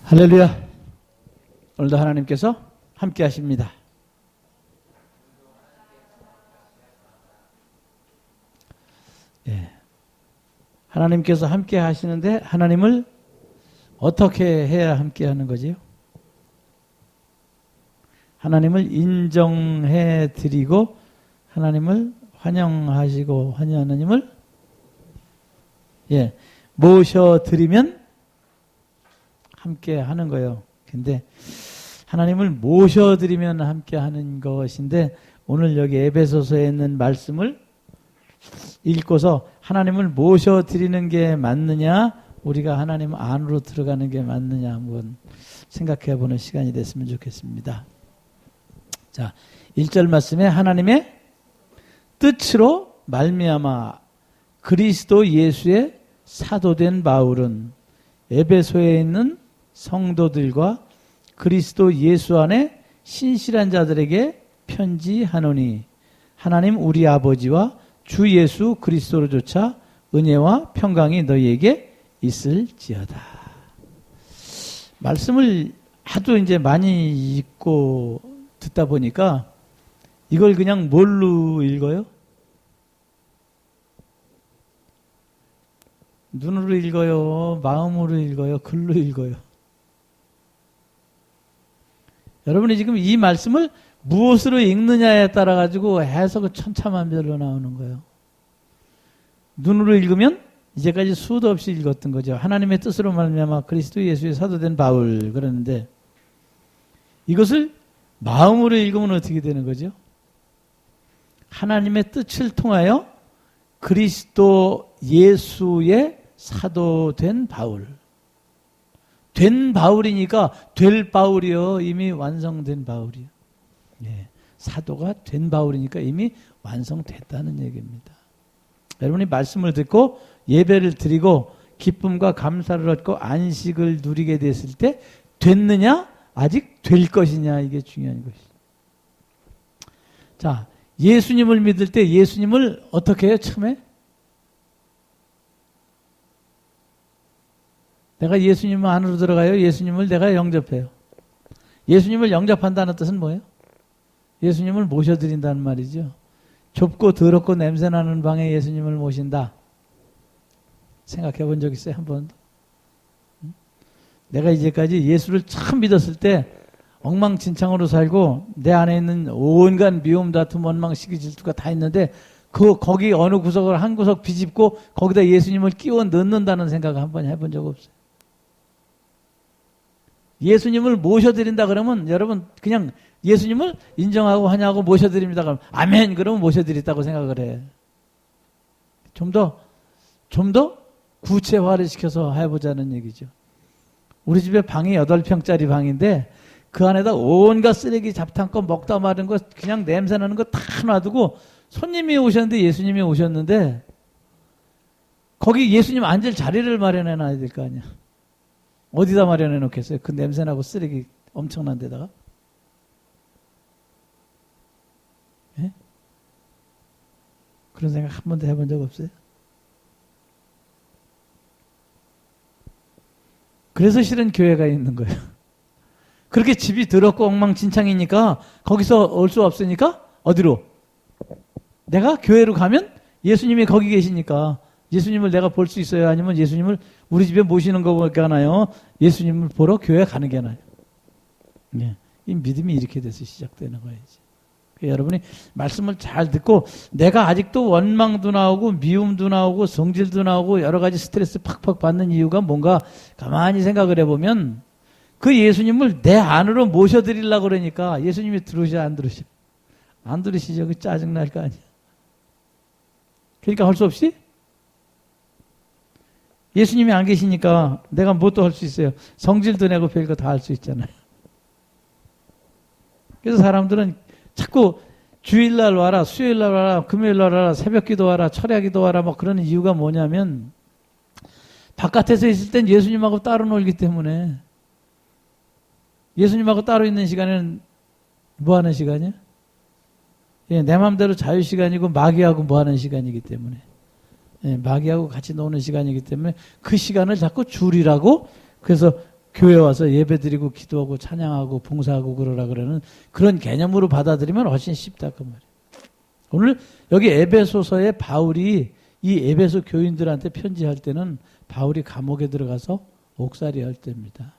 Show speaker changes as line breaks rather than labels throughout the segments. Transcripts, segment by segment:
할렐루야. 오늘도 하나님께서 함께 하십니다. 예. 하나님께서 함께 하시는데 하나님을 어떻게 해야 함께 하는 거지요? 하나님을 인정해 드리고 하나님을 환영하시고 하나님을 모셔 드리면 함께 하는 거예요. 근데 하나님을 모셔 드리면 함께 하는 것인데 오늘 여기 에베소서에 있는 말씀을 읽고서 하나님을 모셔 드리는 게 맞느냐, 우리가 하나님 안으로 들어가는 게 맞느냐 한번 생각해 보는 시간이 됐으면 좋겠습니다. 자, 1절 말씀에 하나님의 뜻으로 말미암아 그리스도 예수의 사도된 바울은 에베소에 있는 성도들과 그리스도 예수 안에 신실한 자들에게 편지하노니 하나님 우리 아버지와 주 예수 그리스도로조차 은혜와 평강이 너희에게 있을지어다. 말씀을 하도 이제 많이 읽고 듣다 보니까 이걸 그냥 뭘로 읽어요? 눈으로 읽어요? 마음으로 읽어요? 글로 읽어요? 여러분이 지금 이 말씀을 무엇으로 읽느냐에 따라 가지고 해석은 천차만별로 나오는 거예요. 눈으로 읽으면 이제까지 수도 없이 읽었던 거죠. 하나님의 뜻으로 말미암아 그리스도 예수의 사도된 바울 그러는데 이것을 마음으로 읽으면 어떻게 되는 거죠? 하나님의 뜻을 통하여 그리스도 예수의 사도된 바울. 된 바울이니까 될 바울이요. 이미 완성된 바울이요. 사도가 된 바울이니까 이미 완성됐다는 얘기입니다. 여러분이 말씀을 듣고 예배를 드리고 기쁨과 감사를 얻고 안식을 누리게 됐을 때 됐느냐? 아직 될 것이냐? 이게 중요한 것이죠. 자, 예수님을 믿을 때 예수님을 어떻게 해요? 처음에? 내가 예수님 안으로 들어가요. 예수님을 내가 영접해요. 예수님을 영접한다는 뜻은 뭐예요? 예수님을 모셔드린다는 말이죠. 좁고 더럽고 냄새나는 방에 예수님을 모신다. 생각해 본 적 있어요? 한 번도? 내가 이제까지 예수를 처음 믿었을 때 엉망진창으로 살고 내 안에 있는 온갖 미움, 다툼, 원망, 시기, 질투가 다 있는데 거기 어느 구석을 한 구석 비집고 거기다 예수님을 끼워 넣는다는 생각을 한 번 해본 적 없어요. 예수님을 모셔드린다 그러면 여러분 그냥 예수님을 인정하고 환영하고 모셔드립니다 그러면 아멘 그러면 모셔드렸다고 생각을 해. 좀 더 구체화를 시켜서 해보자는 얘기죠. 우리 집에 방이 8평짜리 방인데 그 안에다 온갖 쓰레기 잡탕 먹다 마른 거 그냥 냄새나는 거 다 놔두고 손님이 오셨는데 예수님이 오셨는데 거기 예수님 앉을 자리를 마련해 놔야 될 거 아니야. 어디다 마련해 놓겠어요? 그 냄새나고 쓰레기 엄청난 데다가. 예? 그런 생각 한 번도 해본 적 없어요? 그래서 실은 교회가 있는 거예요. 그렇게 집이 더럽고 엉망진창이니까 거기서 올 수 없으니까 어디로? 내가 교회로 가면 예수님이 거기 계시니까 예수님을 내가 볼 수 있어요? 아니면 예수님을 우리 집에 모시는 거가 나요? 예수님을 보러 교회 가는 게 나요? 이 믿음이 이렇게 돼서 시작되는 거예요. 여러분이 말씀을 잘 듣고 내가 아직도 원망도 나오고 미움도 나오고 성질도 나오고 여러 가지 스트레스 팍팍 받는 이유가 뭔가 가만히 생각을 해보면 그 예수님을 내 안으로 모셔드리려고 그러니까 예수님이 들으시죠? 안 들으시죠? 안 들으시죠? 그 짜증날 거 아니야. 그러니까 할 수 없이 예수님이 안 계시니까 내가 뭣도 할 수 있어요. 성질도 내고 별거 다 할 수 있잖아요. 그래서 사람들은 자꾸 주일날 와라, 수요일날 와라, 금요일날 와라, 새벽기도 와라, 철야기도 와라 뭐 그러는 이유가 뭐냐면 바깥에서 있을 땐 예수님하고 따로 놀기 때문에 예수님하고 따로 있는 시간에는 뭐 하는 시간이야? 내 마음대로 자유시간이고 마귀하고 뭐 하는 시간이기 때문에 마귀하고 같이 노는 시간이기 때문에 그 시간을 자꾸 줄이라고 그래서 교회 와서 예배드리고 기도하고 찬양하고 봉사하고 그러라 그러는 그런 개념으로 받아들이면 훨씬 쉽다 그 말이에요. 오늘 여기 에베소서에 바울이 이 에베소 교인들한테 편지할 때는 바울이 감옥에 들어가서 옥살이 할 때입니다.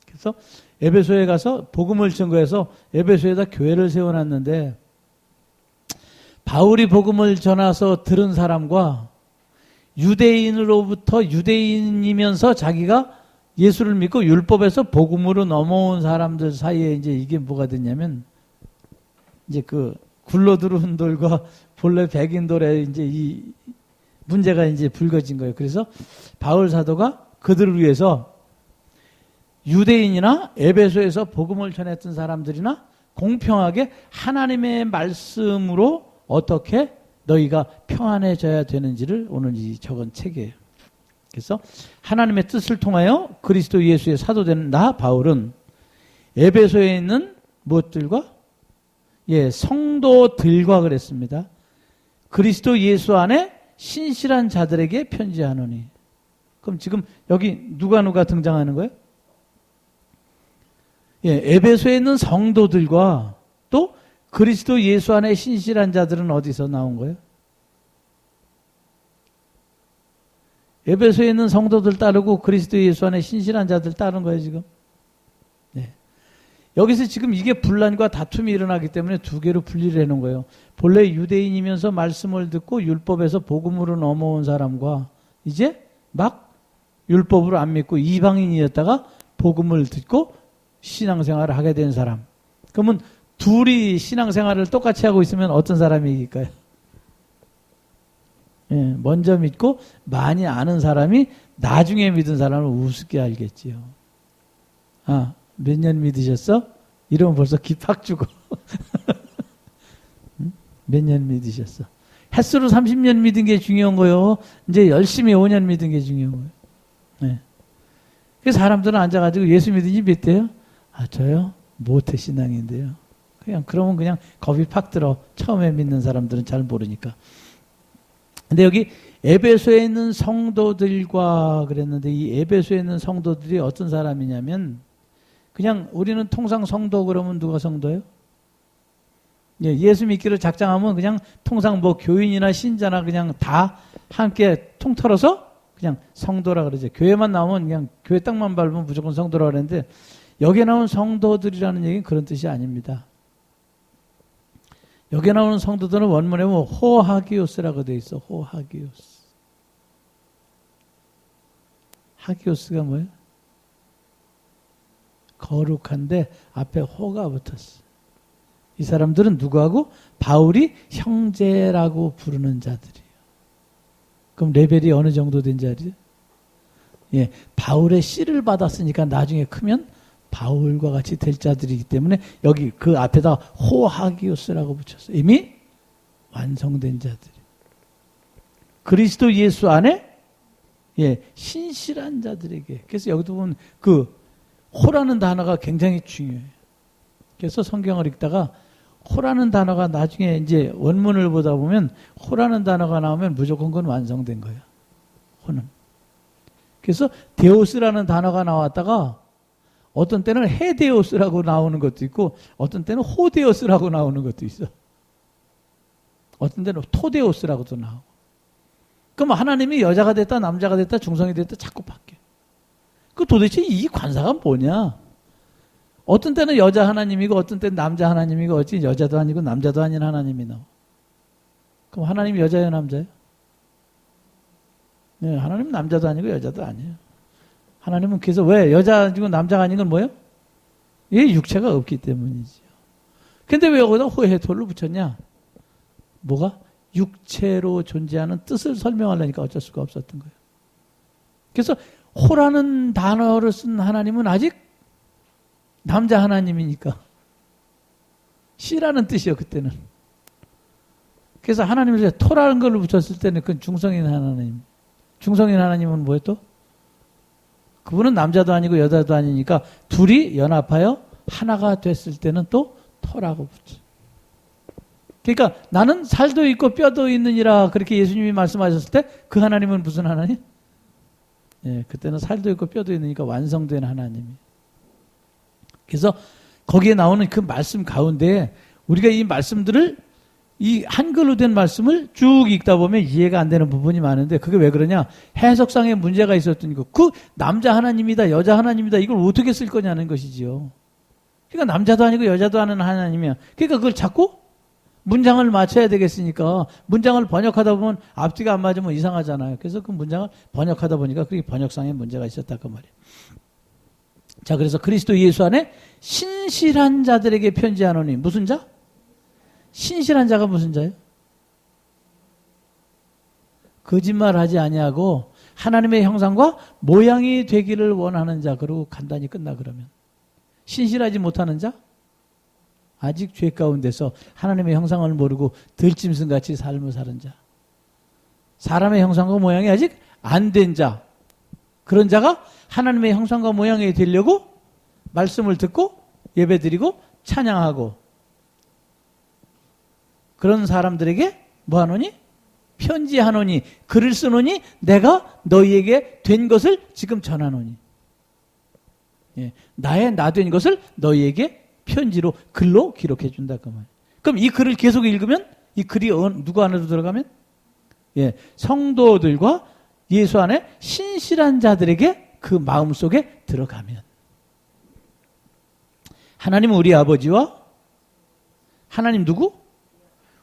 그래서 에베소에 가서 복음을 증거해서 에베소에다 교회를 세워놨는데 바울이 복음을 전해서 들은 사람과 유대인으로부터 유대인이면서 자기가 예수를 믿고 율법에서 복음으로 넘어온 사람들 사이에 이제 이게 뭐가 됐냐면 이제 그 굴러들어온 돌과 본래 백인돌에 이제 이 문제가 이제 불거진 거예요. 그래서 바울 사도가 그들을 위해서 유대인이나 에베소에서 복음을 전했던 사람들이나 공평하게 하나님의 말씀으로 어떻게 너희가 평안해져야 되는지를 오늘 이 적은 책이에요. 그래서 하나님의 뜻을 통하여 그리스도 예수의 사도된 나 바울은 에베소에 있는 무엇들과 성도들과 그랬습니다. 그리스도 예수 안에 신실한 자들에게 편지하노니. 그럼 지금 여기 누가 등장하는 거예요? 에베소에 있는 성도들과 또 그리스도 예수 안에 신실한 자들은 어디서 나온 거예요? 에베소에 있는 성도들 따르고 그리스도 예수 안에 신실한 자들 따른 거예요, 지금. 네. 여기서 지금 이게 분란과 다툼이 일어나기 때문에 두 개로 분리를 해놓은 거예요. 본래 유대인이면서 말씀을 듣고 율법에서 복음으로 넘어온 사람과 이제 막 율법으로 안 믿고 이방인이었다가 복음을 듣고 신앙생활을 하게 된 사람. 그러면 둘이 신앙생활을 똑같이 하고 있으면 어떤 사람이 이길까요? 먼저 믿고 많이 아는 사람이 나중에 믿은 사람을 우습게 알겠지요. 아, 몇 년 믿으셨어? 이러면 벌써 기팍 주고. 몇 년 믿으셨어? 햇수로 30년 믿은 게 중요한 거요. 이제 열심히 5년 믿은 게 중요한 거예요. 네. 그래서 사람들은 앉아가지고 예수 믿은 지 몇 대요? 아, 저요? 모태신앙인데요. 그러면 그냥 겁이 팍 들어. 처음에 믿는 사람들은 잘 모르니까. 근데 여기 에베소에 있는 성도들과 그랬는데 이 에베소에 있는 성도들이 어떤 사람이냐면 그냥 우리는 통상 성도 그러면 누가 성도예요? 예수 믿기를 작정하면 그냥 통상 뭐 교인이나 신자나 그냥 다 함께 통틀어서 그냥 성도라 그러죠. 교회만 나오면 그냥 교회 땅만 밟으면 무조건 성도라 그랬는데 여기에 나온 성도들이라는 얘기는 그런 뜻이 아닙니다. 여기 나오는 성도들은 원문에 보면 호하기오스라고 되어 있어. 호하기오스. 하기오스가 뭐예요? 거룩한데 앞에 호가 붙었어. 이 사람들은 누구하고? 바울이 형제라고 부르는 자들이에요. 그럼 레벨이 어느 정도 된 자리죠? 바울의 씨를 받았으니까 나중에 크면 바울과 같이 될 자들이기 때문에 여기 그 앞에다 호하기오스라고 붙였어요. 이미 완성된 자들이. 그리스도 예수 안에 신실한 자들에게. 그래서 여기도 보면 그 호라는 단어가 굉장히 중요해요. 그래서 성경을 읽다가 호라는 단어가 나중에 이제 원문을 보다 보면 호라는 단어가 나오면 무조건 그건 완성된 거예요. 호는. 그래서 데오스라는 단어가 나왔다가 어떤 때는 헤데오스라고 나오는 것도 있고 어떤 때는 호데오스라고 나오는 것도 있어. 어떤 때는 토데오스라고도 나오고. 그럼 하나님이 여자가 됐다 남자가 됐다 중성이 됐다 자꾸 바뀌어. 그 도대체 이 관사가 뭐냐? 어떤 때는 여자 하나님이고 어떤 때는 남자 하나님이고 어찌 여자도 아니고 남자도 아닌 하나님이 나와. 그럼 하나님이 여자예요 남자예요? 네, 하나님은 남자도 아니고 여자도 아니에요. 하나님은 그래서 왜 여자 아니고 남자가 아닌 건 뭐예요? 이 육체가 없기 때문이지요. 근데 왜 여기다 호헤토를 붙였냐? 뭐가? 육체로 존재하는 뜻을 설명하려니까 어쩔 수가 없었던 거예요. 그래서 호라는 단어를 쓴 하나님은 아직 남자 하나님이니까 씨라는 뜻이요 그때는. 그래서 하나님을 토라는 걸 붙였을 때는 그건 중성인 하나님. 중성인 하나님은 뭐예요 또? 그분은 남자도 아니고 여자도 아니니까 둘이 연합하여 하나가 됐을 때는 또 토라고 붙여. 그러니까 나는 살도 있고 뼈도 있느니라 그렇게 예수님이 말씀하셨을 때 그 하나님은 무슨 하나님? 예, 그때는 살도 있고 뼈도 있으니까 완성된 하나님이. 그래서 거기에 나오는 그 말씀 가운데 우리가 이 말씀들을 이 한글로 된 말씀을 쭉 읽다 보면 이해가 안 되는 부분이 많은데 그게 왜 그러냐? 해석상의 문제가 있었던 거. 그 남자 하나님이다, 여자 하나님이다 이걸 어떻게 쓸 거냐는 것이지요. 그러니까 남자도 아니고 여자도 아닌 하나님이야. 그러니까 그걸 자꾸 문장을 맞춰야 되겠으니까 문장을 번역하다 보면 앞뒤가 안 맞으면 이상하잖아요. 그래서 그 문장을 번역하다 보니까 그게 번역상의 문제가 있었다 그 말이에요. 자, 그래서 그리스도 예수 안에 신실한 자들에게 편지하노니 무슨 자? 신실한 자가 무슨 자예요? 거짓말하지 아니하고 하나님의 형상과 모양이 되기를 원하는 자. 그러고 간단히 끝나 그러면. 신실하지 못하는 자? 아직 죄 가운데서 하나님의 형상을 모르고 들짐승같이 삶을 사는 자. 사람의 형상과 모양이 아직 안 된 자. 그런 자가 하나님의 형상과 모양이 되려고 말씀을 듣고 예배드리고 찬양하고 그런 사람들에게 뭐하노니? 편지하노니 글을 쓰노니 내가 너희에게 된 것을 지금 전하노니. 예, 나의 나 된 것을 너희에게 편지로 글로 기록해 준다 그 말. 그럼 이 글을 계속 읽으면 이 글이 누구 안으로 들어가면? 예, 성도들과 예수 안에 신실한 자들에게 그 마음 속에 들어가면. 하나님은 우리 아버지와 하나님 누구?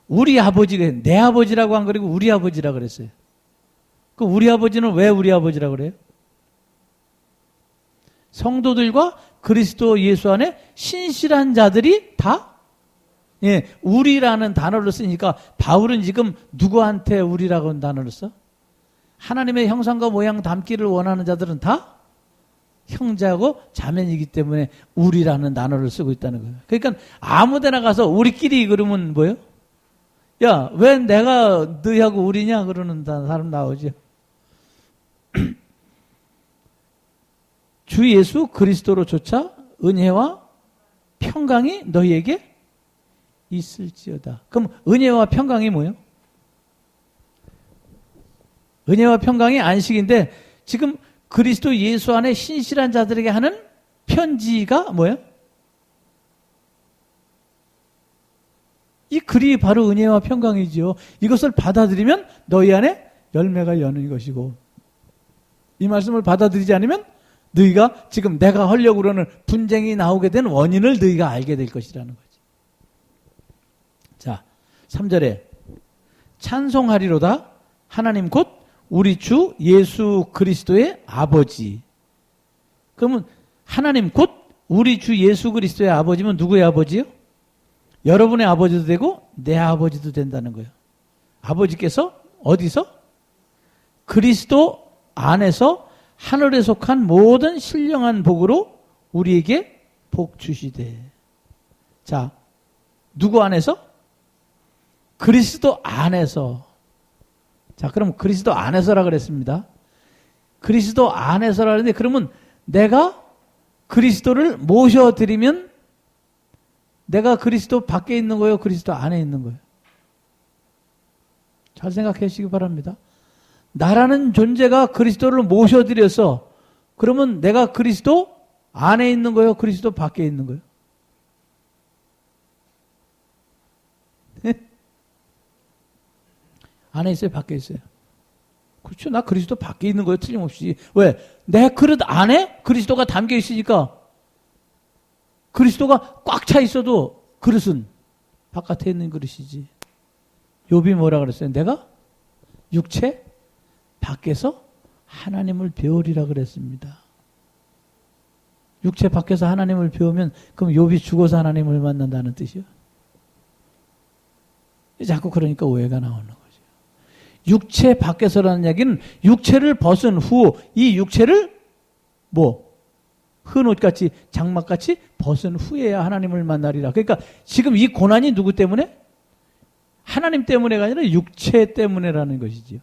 우리 아버지가 내 아버지라고 안 그러고 우리 아버지라 그랬어요. 그 우리 아버지는 왜 우리 아버지라 그래요? 성도들과 그리스도 예수 안에 신실한 자들이 다 예, 우리라는 단어를 쓰니까 바울은 지금 누구한테 우리라고 하는 단어를 써? 하나님의 형상과 모양 담기를 원하는 자들은 다 형제하고 자매이기 때문에 우리라는 단어를 쓰고 있다는 거예요. 그러니까 아무 데나 가서 우리끼리 그러면 뭐예요? 야, 왜 내가 너희하고 우리냐? 그러는 사람 나오죠. 주 예수 그리스도로조차 은혜와 평강이 너희에게 있을지어다. 그럼 은혜와 평강이 뭐예요? 은혜와 평강이 안식인데 지금 그리스도 예수 안에 신실한 자들에게 하는 편지가 뭐예요? 이 글이 바로 은혜와 평강이지요. 이것을 받아들이면 너희 안에 열매가 여는 것이고 이 말씀을 받아들이지 않으면 너희가 지금 내가 하려고 그러는 분쟁이 나오게 된 원인을 너희가 알게 될 것이라는 거지. 자, 3절에 찬송하리로다 하나님 곧 우리 주 예수 그리스도의 아버지. 그러면 하나님 곧 우리 주 예수 그리스도의 아버지면 누구의 아버지요? 여러분의 아버지도 되고 내 아버지도 된다는 거예요. 아버지께서 어디서? 그리스도 안에서 하늘에 속한 모든 신령한 복으로 우리에게 복 주시되. 자, 누구 안에서? 그리스도 안에서. 자, 그럼 그리스도 안에서라 그랬습니다. 그리스도 안에서라 그랬는데 그러면 내가 그리스도를 모셔드리면 내가 그리스도 밖에 있는 거예요? 그리스도 안에 있는 거예요? 잘 생각해 주시기 바랍니다. 나라는 존재가 그리스도를 모셔드려서 그러면 내가 그리스도 안에 있는 거예요? 그리스도 밖에 있는 거예요? 안에 있어요? 밖에 있어요? 그렇죠. 나 그리스도 밖에 있는 거예요. 틀림없이. 왜? 내 그릇 안에 그리스도가 담겨 있으니까 그리스도가 꽉 차 있어도 그릇은 바깥에 있는 그릇이지. 욥이 뭐라 그랬어요? 내가 육체 밖에서 하나님을 배우리라 그랬습니다. 육체 밖에서 하나님을 배우면 그럼 욥이 죽어서 하나님을 만난다는 뜻이요? 자꾸 그러니까 오해가 나오는 거죠. 육체 밖에서라는 이야기는 육체를 벗은 후 이 육체를 뭐 흑옷같이 장막같이 벗은 후에야 하나님을 만나리라. 그러니까 지금 이 고난이 누구 때문에? 하나님 때문에가 아니라 육체 때문에라는 것이지요.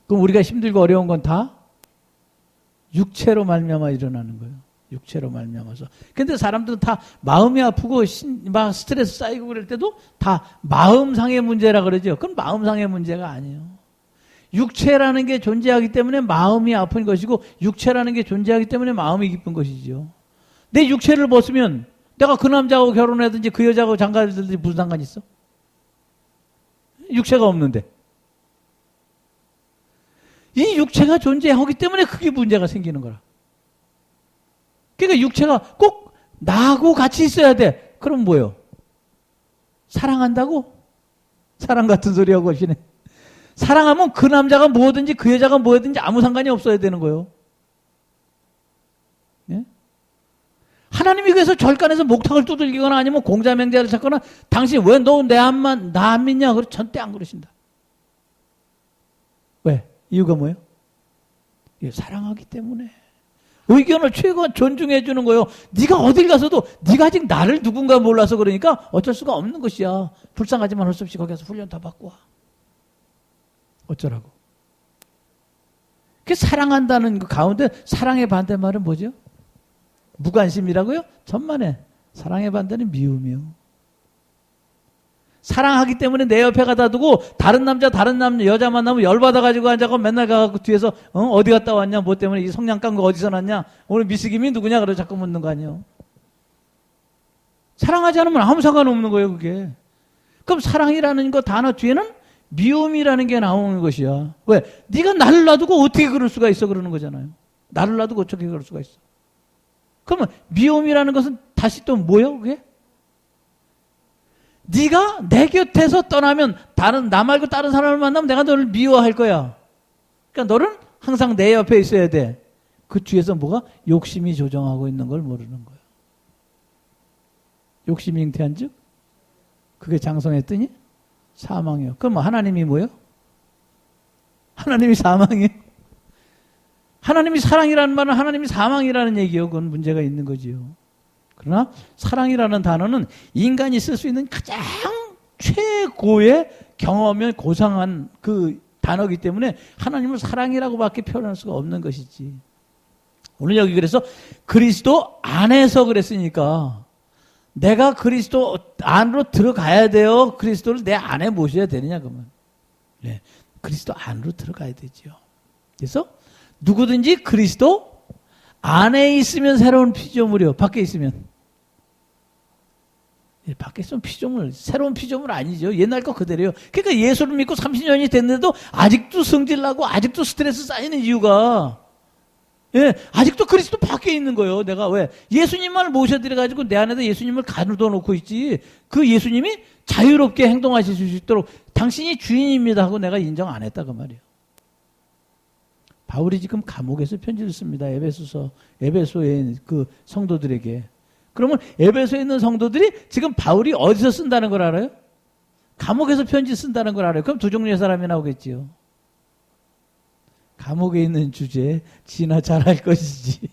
그럼 우리가 힘들고 어려운 건 다 육체로 말미암아 일어나는 거예요. 육체로 말미암아서. 근데 사람들은 다 마음이 아프고 막 스트레스 쌓이고 그럴 때도 다 마음상의 문제라 그러죠. 그건 마음상의 문제가 아니에요. 육체라는 게 존재하기 때문에 마음이 아픈 것이고 육체라는 게 존재하기 때문에 마음이 기쁜 것이죠. 내 육체를 벗으면 내가 그 남자하고 결혼하든지 그 여자하고 장가들든지 무슨 상관이 있어? 육체가 없는데. 이 육체가 존재하기 때문에 그게 문제가 생기는 거라. 그러니까 육체가 꼭 나하고 같이 있어야 돼. 그럼 뭐요? 사랑한다고? 사랑 같은 소리 하고 하시네. 사랑하면 그 남자가 뭐든지 그 여자가 뭐든지 아무 상관이 없어야 되는 거예요. 예? 하나님이 그래서 절간에서 목탁을 두들기거나 아니면 공자맹자를 찾거나 당신 왜 너 나 안 믿냐? 그러 절대 안 그러신다. 왜? 이유가 뭐예요? 사랑하기 때문에. 의견을 최고 존중해 주는 거예요. 네가 어딜 가서도 네가 아직 나를 누군가 몰라서 그러니까 어쩔 수가 없는 것이야. 불쌍하지만 할 수 없이 거기 가서 훈련 다 받고 와. 어쩌라고. 그 사랑한다는 그 가운데 사랑의 반대말은 뭐죠? 무관심이라고요? 천만에. 사랑의 반대는 미움이요. 사랑하기 때문에 내 옆에 가다 두고 다른 남자 여자 만나면 열받아가지고 앉아서 맨날 가갖고 뒤에서 어디 갔다 왔냐 뭐 때문에 이 성냥 깐 거 어디서 났냐 오늘 미스김이 누구냐 그러고 자꾸 묻는 거 아니에요. 사랑하지 않으면 아무 상관없는 거예요 그게. 그럼 사랑이라는 거 단어 뒤에는 미움이라는 게 나오는 것이야. 왜? 네가 나를 놔두고 어떻게 그럴 수가 있어 그러는 거잖아요. 나를 놔두고 어떻게 그럴 수가 있어. 그러면 미움이라는 것은 다시 또 뭐예요 그게? 네가 내 곁에서 떠나면 나 말고 다른 사람을 만나면 내가 너를 미워할 거야. 그러니까 너는 항상 내 옆에 있어야 돼. 그 뒤에서 뭐가 욕심이 조정하고 있는 걸 모르는 거야. 욕심이 잉태한 즉 그게 장성했더니 사망이요. 그럼 하나님이 뭐예요? 하나님이 사망이에요. 하나님이 사랑이라는 말은 하나님이 사망이라는 얘기예요. 그건 문제가 있는 거지요. 그러나 사랑이라는 단어는 인간이 쓸 수 있는 가장 최고의 경험을 고상한 그 단어이기 때문에 하나님을 사랑이라고밖에 표현할 수가 없는 것이지. 오늘 여기 그래서 그리스도 안에서 그랬으니까 내가 그리스도 안으로 들어가야 돼요. 그리스도를 내 안에 모셔야 되느냐 그러면. 네, 그리스도 안으로 들어가야 되죠. 그래서 누구든지 그리스도 안에 있으면 새로운 피조물이요. 밖에 있으면. 밖에 있으면 피조물, 새로운 피조물 아니죠. 옛날 거 그대로요. 그러니까 예수를 믿고 30년이 됐는데도 아직도 성질나고 아직도 스트레스 쌓이는 이유가 아직도 그리스도 밖에 있는 거예요. 내가 왜? 예수님만을 모셔드려가지고 내 안에다 예수님을 가둬 놓고 있지. 그 예수님이 자유롭게 행동하실 수 있도록 당신이 주인입니다 하고 내가 인정 안 했다 그 말이에요. 바울이 지금 감옥에서 편지를 씁니다. 에베소의 그 성도들에게. 그러면 에베소에 있는 성도들이 지금 바울이 어디서 쓴다는 걸 알아요? 감옥에서 편지 쓴다는 걸 알아요. 그럼 두 종류의 사람이 나오겠지요. 감옥에 있는 주제에 지나 잘할 것이지.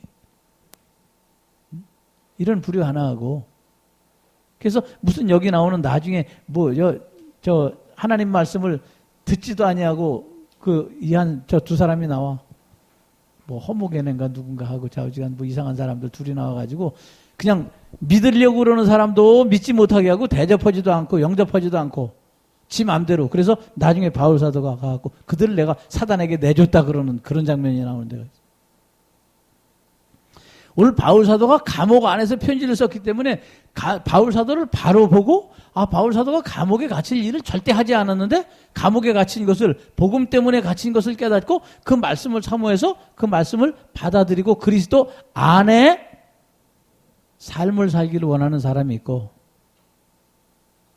이런 부류 하나 하고. 그래서 무슨 여기 나오는 나중에 저 하나님 말씀을 듣지도 아니하고 저 두 사람이 나와. 허무개넨가 누군가 하고 좌우지간 이상한 사람들 둘이 나와가지고 그냥 믿으려고 그러는 사람도 믿지 못하게 하고 대접하지도 않고 영접하지도 않고 지 맘대로. 그래서 나중에 바울 사도가 가갖고 그들을 내가 사단에게 내줬다 그러는 그런 장면이 나오는 데가 있어요. 오늘 바울 사도가 감옥 안에서 편지를 썼기 때문에 바울 사도를 바로 보고 바울 사도가 감옥에 갇힐 일을 절대 하지 않았는데 감옥에 갇힌 것을 복음 때문에 갇힌 것을 깨닫고 그 말씀을 사모해서 그 말씀을 받아들이고 그리스도 안에 삶을 살기를 원하는 사람이 있고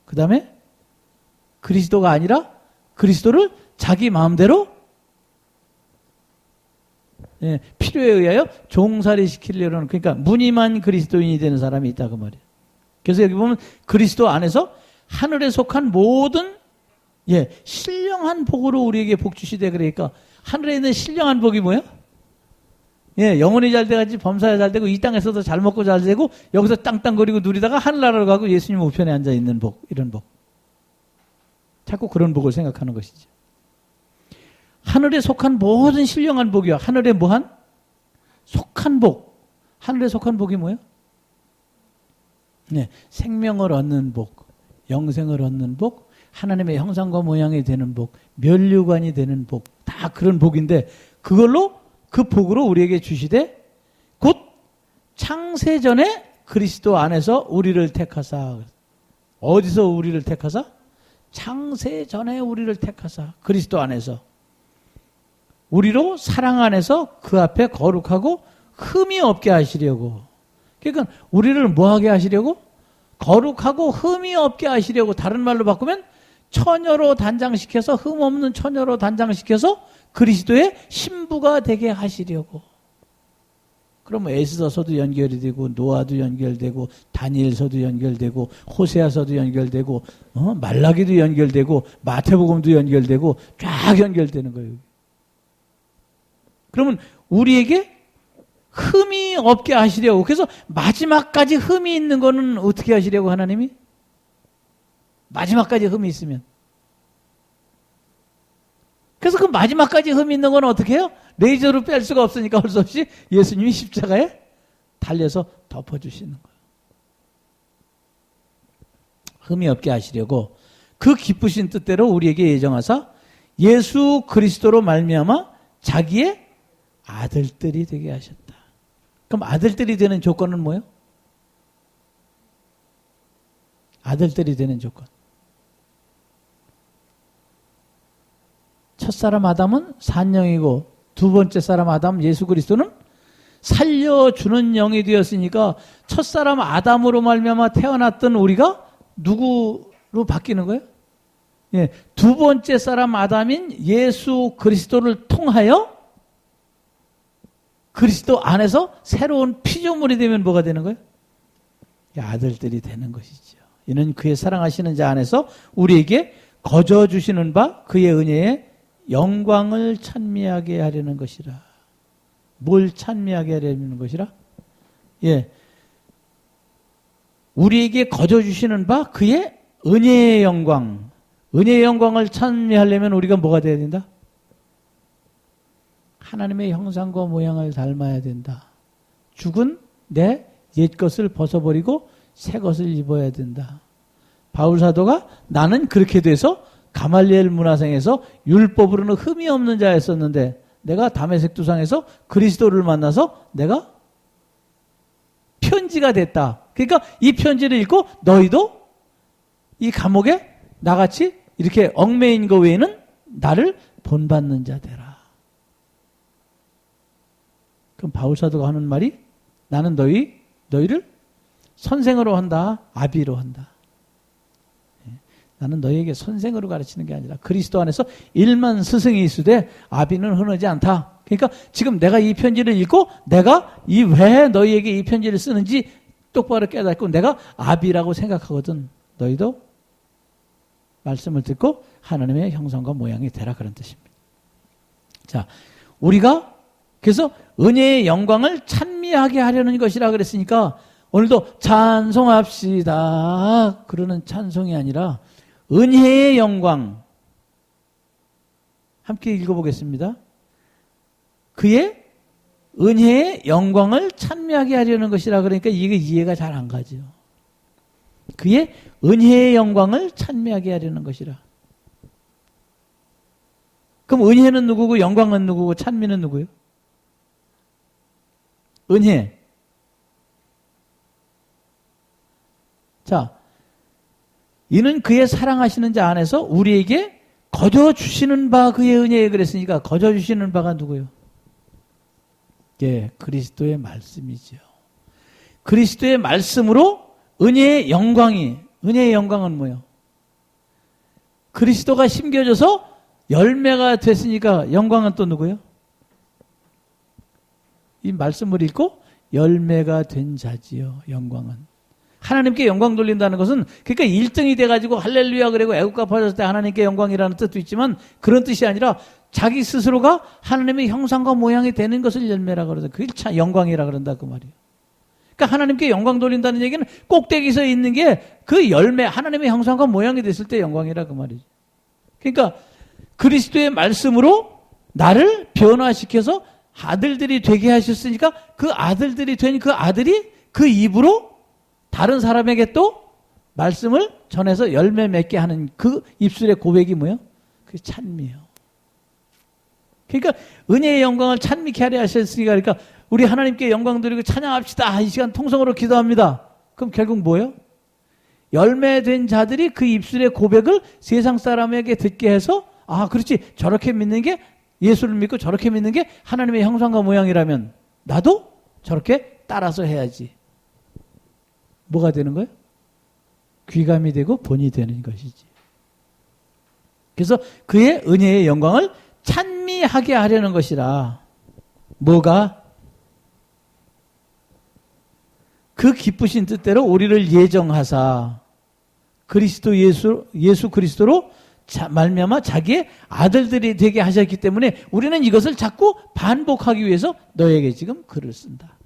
그 다음에 그리스도가 아니라 그리스도를 자기 마음대로 필요에 의하여 종살이 시키려는 그러니까 무늬만 그리스도인이 되는 사람이 있다 그 말이에요. 그래서 여기 보면 그리스도 안에서 하늘에 속한 모든 신령한 복으로 우리에게 복 주시되 그러니까 하늘에 있는 신령한 복이 뭐예요? 영혼이 잘 돼가지고 범사에 잘 되고 이 땅에서도 잘 먹고 잘 되고 여기서 땅땅거리고 누리다가 하늘나라로 가고 예수님 우편에 앉아 있는 복 이런 복. 자꾸 그런 복을 생각하는 것이죠. 하늘에 속한 모든 신령한 복이요. 하늘에 뭐한? 속한 복. 하늘에 속한 복이 뭐예요? 생명을 얻는 복, 영생을 얻는 복, 하나님의 형상과 모양이 되는 복, 면류관이 되는 복, 다 그런 복인데 그걸로 그 복으로 우리에게 주시되 곧 창세전에 그리스도 안에서 우리를 택하사. 어디서 우리를 택하사? 창세전에 우리를 택하사. 그리스도 안에서. 우리로 사랑 안에서 그 앞에 거룩하고 흠이 없게 하시려고. 그러니까 우리를 뭐하게 하시려고? 거룩하고 흠이 없게 하시려고. 다른 말로 바꾸면 처녀로 단장시켜서 흠 없는 처녀로 단장시켜서 그리스도의 신부가 되게 하시려고. 그러면 에스더서도 연결이 되고 노아도 연결되고 다니엘서도 연결되고 호세아서도 연결되고 말라기도 연결되고 마태복음도 연결되고 쫙 연결되는 거예요. 그러면 우리에게 흠이 없게 하시려고. 그래서 마지막까지 흠이 있는 거는 어떻게 하시려고 하나님이? 마지막까지 흠이 있으면. 그래서 그 마지막까지 흠이 있는 건 어떻게 해요? 레이저로 뺄 수가 없으니까 할 수 없이 예수님이 십자가에 달려서 덮어주시는 거예요. 흠이 없게 하시려고 그 기쁘신 뜻대로 우리에게 예정하사 예수 그리스도로 말미암아 자기의 아들들이 되게 하셨다. 그럼 아들들이 되는 조건은 뭐예요? 아들들이 되는 조건. 첫사람 아담은 산영이고 두 번째 사람 아담 예수 그리스도는 살려주는 영이 되었으니까 첫사람 아담으로 말미암아 태어났던 우리가 누구로 바뀌는 거예요? 예, 두 번째 사람 아담인 예수 그리스도를 통하여 그리스도 안에서 새로운 피조물이 되면 뭐가 되는 거예요? 아들들이 되는 것이죠. 이는 그의 사랑하시는 자 안에서 우리에게 거저 주시는 바 그의 은혜에 영광을 찬미하게 하려는 것이라. 뭘 찬미하게 하려는 것이라? 예. 우리에게 거저 주시는 바 그의 은혜의 영광. 은혜의 영광을 찬미하려면 우리가 뭐가 돼야 된다? 하나님의 형상과 모양을 닮아야 된다. 죽은 내 옛것을 벗어버리고 새 것을 입어야 된다. 바울 사도가 나는 그렇게 돼서 가말리엘 문화생에서 율법으로는 흠이 없는 자였었는데 내가 다메섹 두상에서 그리스도를 만나서 내가 편지가 됐다. 그러니까 이 편지를 읽고 너희도 이 감옥에 나같이 이렇게 얽매인 거 외에는 나를 본받는 자 되라. 그럼 바울 사도가 하는 말이 나는 너희를 선생으로 한다. 아비로 한다. 나는 너희에게 선생으로 가르치는 게 아니라 그리스도 안에서 일만 스승이 있으되 아비는 흔하지 않다. 그러니까 지금 내가 이 편지를 읽고 내가 왜 너희에게 이 편지를 쓰는지 똑바로 깨닫고 내가 아비라고 생각하거든. 너희도 말씀을 듣고 하나님의 형상과 모양이 되라 그런 뜻입니다. 자, 우리가 그래서 은혜의 영광을 찬미하게 하려는 것이라 그랬으니까 오늘도 찬송합시다 그러는 찬송이 아니라 은혜의 영광 함께 읽어보겠습니다. 그의 은혜의 영광을 찬미하게 하려는 것이라 그러니까 이게 이해가 잘 안 가죠. 그의 은혜의 영광을 찬미하게 하려는 것이라. 그럼 은혜는 누구고 영광은 누구고 찬미는 누구예요? 은혜. 자, 이는 그의 사랑하시는 자 안에서 우리에게 거저 주시는 바 그의 은혜에 그랬으니까 거저 주시는 바가 누구예요? 예, 그리스도의 말씀이죠. 그리스도의 말씀으로 은혜의 영광은 뭐예요? 그리스도가 심겨져서 열매가 됐으니까 영광은 또 누구예요? 이 말씀을 읽고 열매가 된 자지요. 영광은. 하나님께 영광 돌린다는 것은 그러니까 1등이 돼가지고 할렐루야 그리고 애국가 퍼졌을 때 하나님께 영광이라는 뜻도 있지만 그런 뜻이 아니라 자기 스스로가 하나님의 형상과 모양이 되는 것을 열매라 그러죠. 그게 영광이라 그런다 그 말이에요. 그러니까 하나님께 영광 돌린다는 얘기는 꼭대기서 있는 게 그 열매 하나님의 형상과 모양이 됐을 때 영광이라 그 말이죠. 그러니까 그리스도의 말씀으로 나를 변화시켜서 아들들이 되게 하셨으니까 그 아들들이 된 그 아들이 그 입으로 다른 사람에게 또 말씀을 전해서 열매 맺게 하는 그 입술의 고백이 뭐예요? 그게 찬미예요. 그러니까 은혜의 영광을 찬미케 하려 하셨으니까 그러니까 우리 하나님께 영광 드리고 찬양합시다. 이 시간 통성으로 기도합니다. 그럼 결국 뭐예요? 열매된 자들이 그 입술의 고백을 세상 사람에게 듣게 해서 아 그렇지 저렇게 믿는 게 예수를 믿고 저렇게 믿는 게 하나님의 형상과 모양이라면 나도 저렇게 따라서 해야지. 뭐가 되는 거예요? 귀감이 되고 본이 되는 것이지. 그래서 그의 은혜의 영광을 찬미하게 하려는 것이라. 뭐가? 그 기쁘신 뜻대로 우리를 예정하사 그리스도 예수 그리스도로 말미암아 자기의 아들들이 되게 하셨기 때문에 우리는 이것을 자꾸 반복하기 위해서 너에게 지금 글을 쓴다.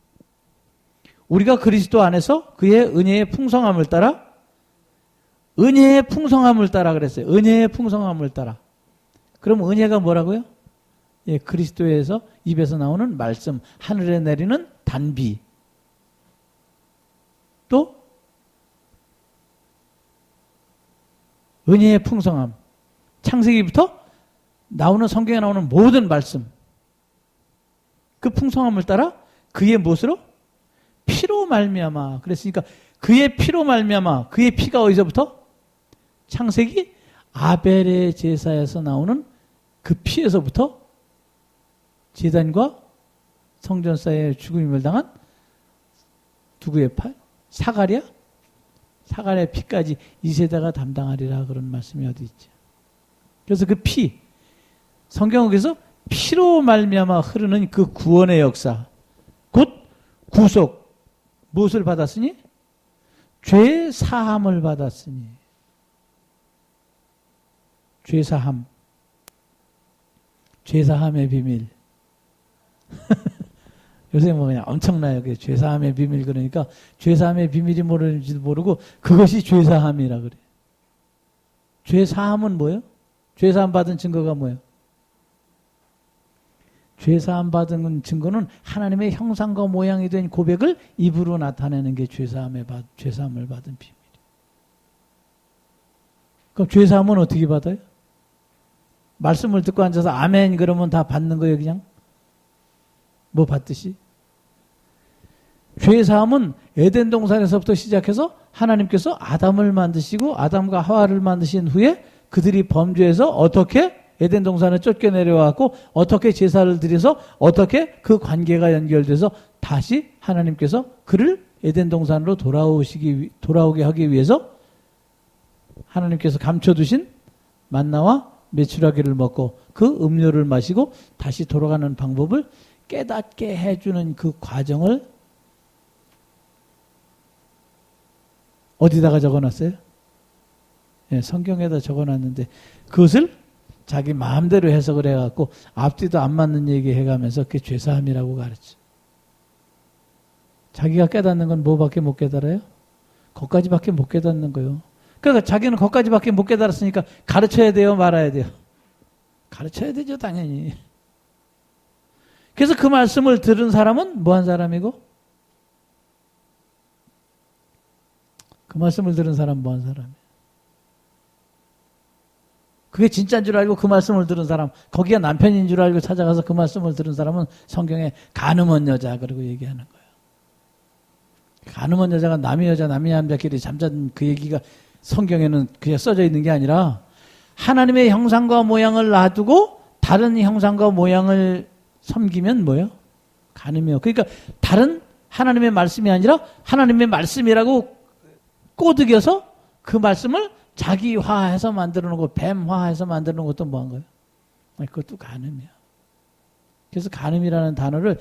우리가 그리스도 안에서 그의 은혜의 풍성함을 따라 은혜의 풍성함을 따라 그랬어요. 은혜의 풍성함을 따라. 그럼 은혜가 뭐라고요? 예, 그리스도에서 입에서 나오는 말씀, 하늘에 내리는 단비. 또 은혜의 풍성함. 창세기부터 나오는 성경에 나오는 모든 말씀. 그 풍성함을 따라 그의 무엇으로? 피로 말미암아. 그랬으니까 그의 피로 말미암아. 그의 피가 어디서부터? 창세기 아벨의 제사에서 나오는 그 피에서부터 제단과 성전 사이에 죽음을 당한 누구의 팔? 사가랴? 사가랴의 피까지 이 세대가 담당하리라 그런 말씀이 어디 있죠. 그래서 그 피, 성경은 그래서 피로 말미암아 흐르는 그 구원의 역사, 곧 구속, 무엇을 받았으니? 죄 사함을 받았으니. 죄 사함. 죄 사함의 비밀. 요새 뭐 그냥 엄청나요. 죄 사함의 비밀 그러니까 죄 사함의 비밀이 모르는지도 모르고 그것이 죄 사함이라 그래. 죄 사함은 뭐예요? 죄 사함 받은 증거가 뭐예요? 죄 사함 받은 증거는 하나님의 형상과 모양이 된 고백을 입으로 나타내는 게 죄 사함을 받은 비밀. 그럼 죄 사함은 어떻게 받아요? 말씀을 듣고 앉아서 아멘 그러면 다 받는 거예요, 그냥? 뭐 받듯이? 죄 사함은 에덴 동산에서부터 시작해서 하나님께서 아담을 만드시고 아담과 하와를 만드신 후에 그들이 범죄해서 어떻게 에덴 동산에 쫓겨내려왔고 어떻게 제사를 드려서 어떻게 그 관계가 연결돼서 다시 하나님께서 그를 에덴 동산으로 돌아오게 하기 위해서 하나님께서 감춰두신 만나와 메추라기를 먹고 그 음료를 마시고 다시 돌아가는 방법을 깨닫게 해주는 그 과정을 어디다가 적어놨어요? 예, 성경에다 적어놨는데 그것을 자기 마음대로 해석을 해갖고 앞뒤도 안 맞는 얘기 해가면서 그게 죄사함이라고 가르쳐. 자기가 깨닫는 건 뭐밖에 못 깨달아요? 거기까지밖에 못 깨닫는 거예요. 그러니까 자기는 거기까지밖에 못 깨달았으니까 가르쳐야 돼요? 말아야 돼요? 가르쳐야 되죠, 당연히. 그래서 그 말씀을 들은 사람은 뭐한 사람이고? 그 말씀을 들은 사람은 뭐한 사람이에요? 그게 진짜인 줄 알고 그 말씀을 들은 사람, 거기가 남편인 줄 알고 찾아가서 그 말씀을 들은 사람은 성경에 가늠한 여자 그러고 얘기하는 거예요. 가늠한 여자가 남의 여자 남의 남자끼리 잠자는 그 얘기가 성경에는 그냥 써져 있는 게 아니라 하나님의 형상과 모양을 놔두고 다른 형상과 모양을 섬기면 뭐예요? 가늠이요. 그러니까 다른 하나님의 말씀이 아니라 하나님의 말씀이라고 꼬드겨서 그 말씀을 자기화해서 만들어 놓고 뱀화해서 만들어 놓은 것도 뭐한 거예요? 그것도 가늠이야. 그래서 가늠이라는 단어를